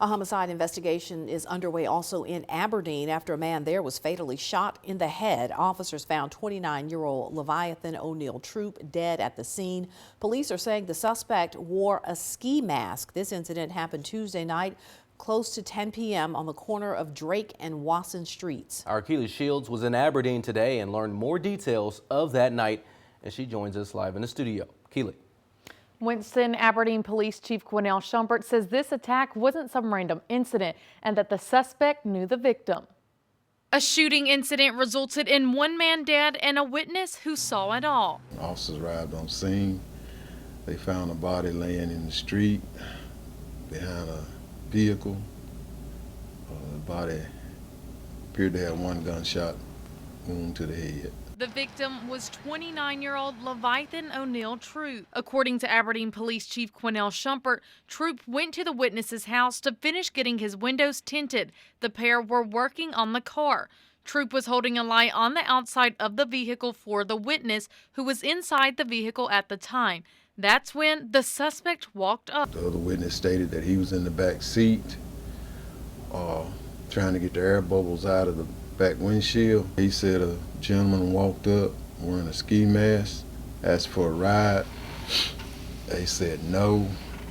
A homicide investigation is underway also in Aberdeen after a man there was fatally shot in the head. Officers found 29-year-old Leviathan Oneal Troope dead at the scene. Police are saying the suspect wore a ski mask. This incident happened Tuesday night close to 10 p.m. on the corner of Drake and Wasson Streets. Our Keely Shields was in Aberdeen today and learned more details of that night, and she joins us live in the studio. Keely. Winston Aberdeen Police Chief Oneal Troope says this attack wasn't some random incident and that the suspect knew the victim. A shooting incident resulted in one man dead and a witness who saw it all. Officers arrived on scene. They found a body laying in the street behind a vehicle. The body appeared to have one gunshot wound to the head. The victim was 29-year-old Leviathan Oneal Troope. According to Aberdeen Police Chief Oneal Troope, Troope went to the witness's house to finish getting his windows tinted. The pair were working on the car. Troope was holding a light on the outside of the vehicle for the witness, who was inside the vehicle at the time. That's when the suspect walked up. The other witness stated that he was in the back seat, trying to get the air bubbles out of the back windshield. He said a gentleman walked up wearing a ski mask, asked for a ride. They said no,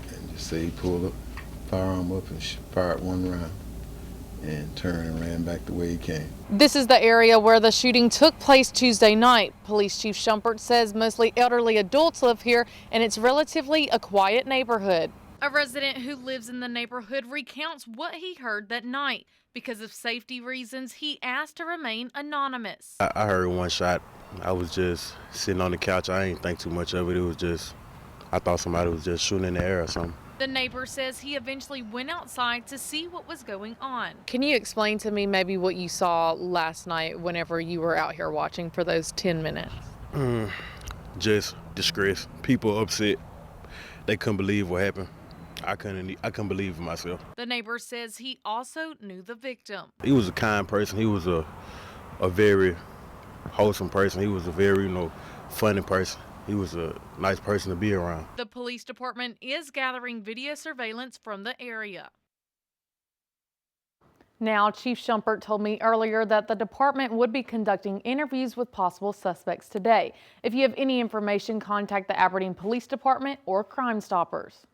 and just said he pulled a firearm up and fired one round and turned and ran back the way he came. This is the area where the shooting took place Tuesday night. Police Chief Troope says mostly elderly adults live here and it's relatively a quiet neighborhood. A resident who lives in the neighborhood recounts what he heard that night. Because of safety reasons, he asked to remain anonymous. I heard one shot. I was just sitting on the couch. I ain't think too much of it. It was just, I thought somebody was just shooting in the air or something. The neighbor says he eventually went outside to see what was going on. Can you explain to me maybe what you saw last night whenever you were out here watching for those 10 minutes? Just disgrace. People upset. They couldn't believe what happened. I couldn't believe it myself. The neighbor says he also knew the victim. He was a kind person. He was a very wholesome person. He was a very, funny person. He was a nice person to be around. The police department is gathering video surveillance from the area. Now, Chief Troope told me earlier that the department would be conducting interviews with possible suspects today. If you have any information, contact the Aberdeen Police Department or Crime Stoppers.